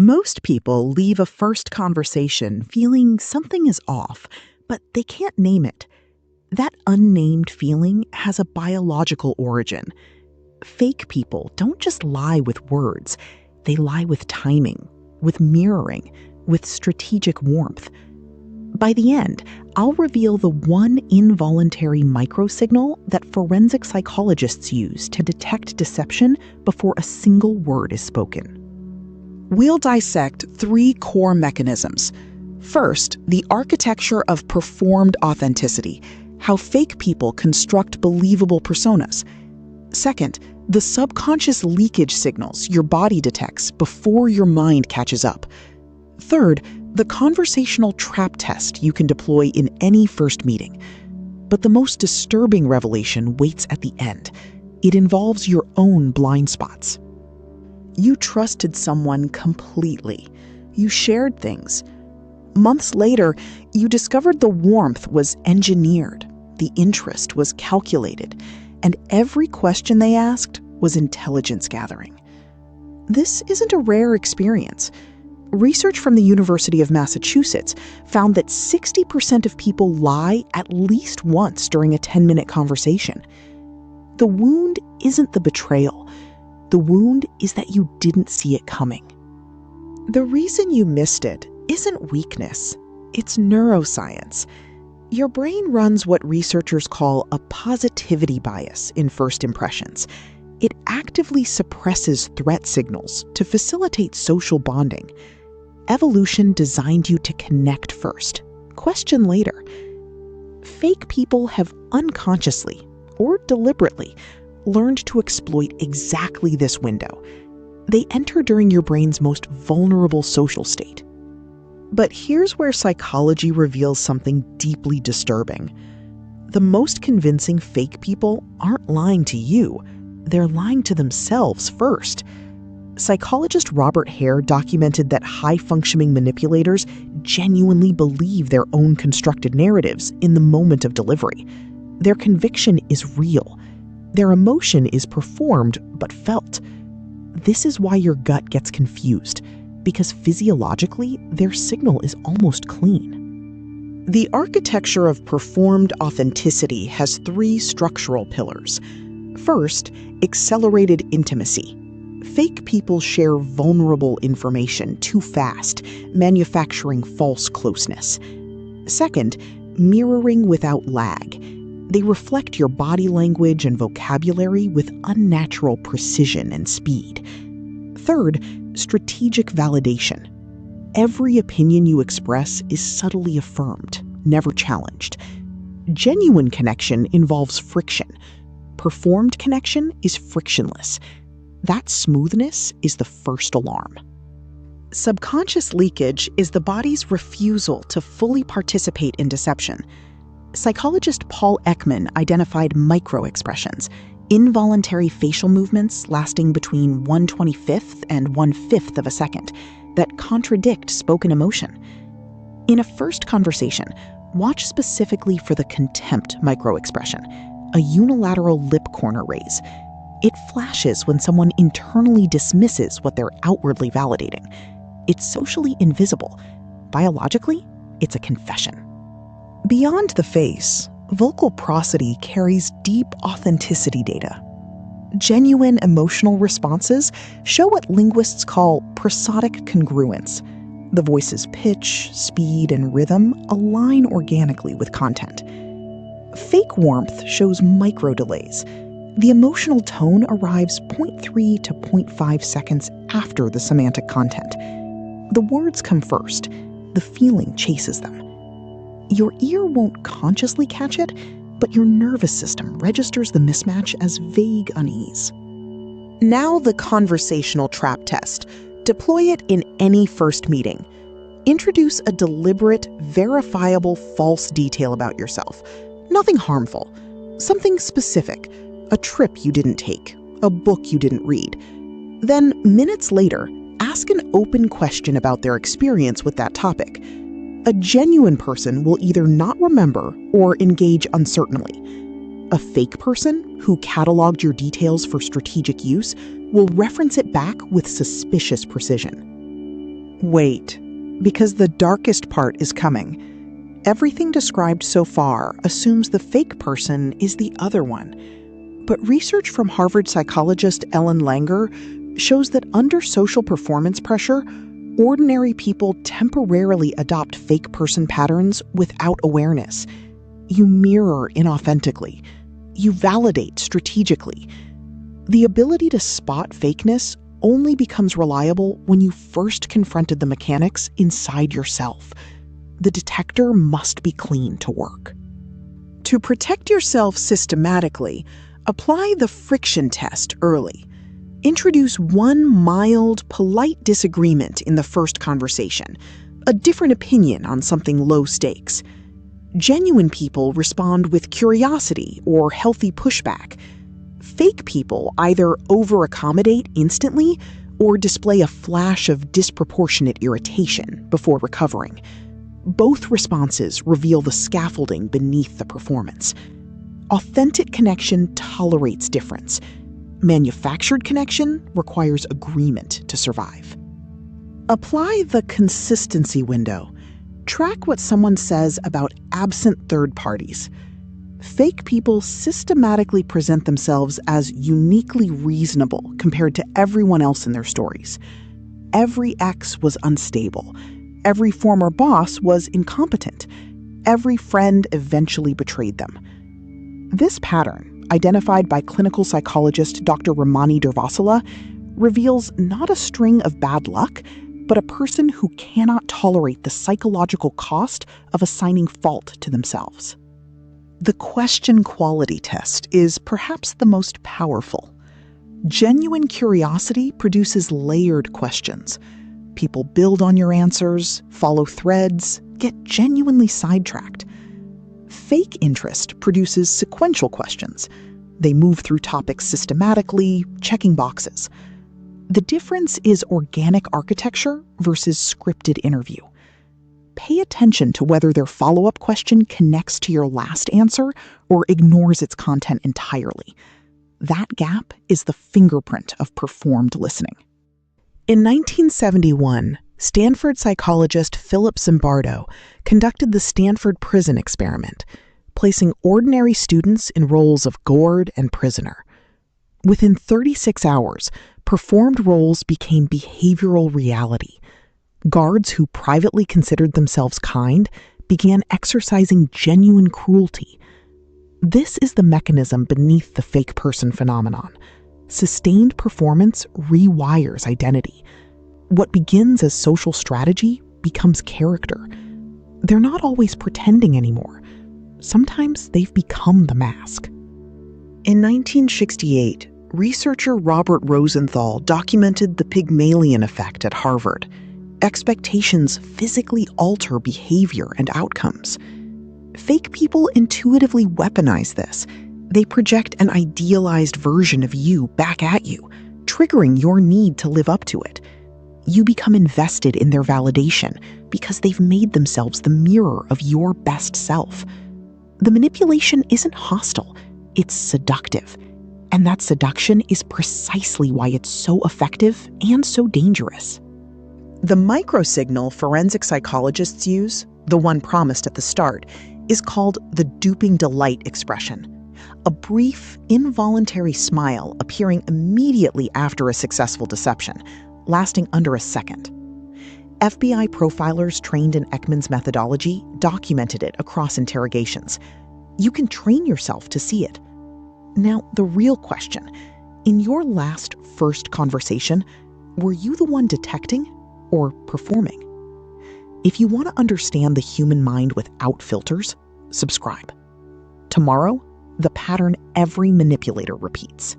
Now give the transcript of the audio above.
Most people leave a first conversation feeling something is off, but they can't name it. That unnamed feeling has a biological origin. Fake people don't just lie with words, they lie with timing, with mirroring, with strategic warmth. By the end, I'll reveal the one involuntary microsignal that forensic psychologists use to detect deception before a single word is spoken. We'll dissect 3 core mechanisms. First, the architecture of performed authenticity, how fake people construct believable personas. Second, the subconscious leakage signals your body detects before your mind catches up. Third, the conversational trap test you can deploy in any first meeting. But the most disturbing revelation waits at the end. It involves your own blind spots. You trusted someone completely. You shared things. Months later, you discovered the warmth was engineered, the interest was calculated, and every question they asked was intelligence gathering. This isn't a rare experience. Research from the University of Massachusetts found that 60% of people lie at least once during a 10-minute conversation. The wound isn't the betrayal. The wound is that you didn't see it coming. The reason you missed it isn't weakness, it's neuroscience. Your brain runs what researchers call a positivity bias in first impressions. It actively suppresses threat signals to facilitate social bonding. Evolution designed you to connect first, question later. Fake people have unconsciously, or deliberately, learned to exploit exactly this window. They enter during your brain's most vulnerable social state. But here's where psychology reveals something deeply disturbing. The most convincing fake people aren't lying to you, they're lying to themselves first. Psychologist Robert Hare documented that high-functioning manipulators genuinely believe their own constructed narratives in the moment of delivery. Their conviction is real. Their emotion is performed but felt. This is why your gut gets confused, because physiologically, their signal is almost clean. The architecture of performed authenticity has 3 structural pillars. First, accelerated intimacy. Fake people share vulnerable information too fast, manufacturing false closeness. Second, mirroring without lag. They reflect your body language and vocabulary with unnatural precision and speed. Third, strategic validation. Every opinion you express is subtly affirmed, never challenged. Genuine connection involves friction. Performed connection is frictionless. That smoothness is the first alarm. Subconscious leakage is the body's refusal to fully participate in deception. Psychologist Paul Ekman identified microexpressions, involuntary facial movements lasting between 1/25th and 1/5th of a second, that contradict spoken emotion. In a first conversation, watch specifically for the contempt microexpression, a unilateral lip corner raise. It flashes when someone internally dismisses what they're outwardly validating. It's socially invisible. Biologically, it's a confession. Beyond the face, vocal prosody carries deep authenticity data. Genuine emotional responses show what linguists call prosodic congruence. The voice's pitch, speed, and rhythm align organically with content. Fake warmth shows micro delays. The emotional tone arrives 0.3 to 0.5 seconds after the semantic content. The words come first. The feeling chases them. Your ear won't consciously catch it, but your nervous system registers the mismatch as vague unease. Now the conversational trap test. Deploy it in any first meeting. Introduce a deliberate, verifiable false detail about yourself. Nothing harmful. Something specific. A trip you didn't take. A book you didn't read. Then, minutes later, ask an open question about their experience with that topic. A genuine person will either not remember or engage uncertainly. A fake person who cataloged your details for strategic use will reference it back with suspicious precision. Wait, because the darkest part is coming. Everything described so far assumes the fake person is the other one. But research from Harvard psychologist Ellen Langer shows that under social performance pressure, ordinary people temporarily adopt fake person patterns without awareness. You mirror inauthentically. You validate strategically. The ability to spot fakeness only becomes reliable when you first confronted the mechanics inside yourself. The detector must be clean to work. To protect yourself systematically, apply the friction test early. Introduce one mild, polite disagreement in the first conversation, a different opinion on something low stakes. Genuine people respond with curiosity or healthy pushback. Fake people either over-accommodate instantly or display a flash of disproportionate irritation before recovering. Both responses reveal the scaffolding beneath the performance. Authentic connection tolerates difference. Manufactured connection requires agreement to survive. Apply the consistency window. Track what someone says about absent third parties. Fake people systematically present themselves as uniquely reasonable compared to everyone else in their stories. Every ex was unstable. Every former boss was incompetent. Every friend eventually betrayed them. This pattern, identified by clinical psychologist Dr. Ramani Durvasula, reveals not a string of bad luck, but a person who cannot tolerate the psychological cost of assigning fault to themselves. The question quality test is perhaps the most powerful. Genuine curiosity produces layered questions. People build on your answers, follow threads, get genuinely sidetracked. Fake interest produces sequential questions. They move through topics systematically, checking boxes. The difference is organic architecture versus scripted interview. Pay attention to whether their follow-up question connects to your last answer or ignores its content entirely. That gap is the fingerprint of performed listening. In 1971, Stanford psychologist Philip Zimbardo conducted the Stanford Prison Experiment, placing ordinary students in roles of guard and prisoner. Within 36 hours, performed roles became behavioral reality. Guards who privately considered themselves kind began exercising genuine cruelty. This is the mechanism beneath the fake person phenomenon. Sustained performance rewires identity. What begins as social strategy becomes character. They're not always pretending anymore. Sometimes they've become the mask. In 1968, researcher Robert Rosenthal documented the Pygmalion effect at Harvard. Expectations physically alter behavior and outcomes. Fake people intuitively weaponize this. They project an idealized version of you back at you, triggering your need to live up to it. You become invested in their validation because they've made themselves the mirror of your best self. The manipulation isn't hostile, it's seductive. And that seduction is precisely why it's so effective and so dangerous. The microsignal forensic psychologists use, the one promised at the start, is called the duping delight expression. A brief, involuntary smile appearing immediately after a successful deception, lasting under a second. FBI profilers trained in Ekman's methodology documented it across interrogations. You can train yourself to see it. Now, the real question, in your last first conversation, were you the one detecting or performing? If you want to understand the human mind without filters, subscribe. Tomorrow, the pattern every manipulator repeats.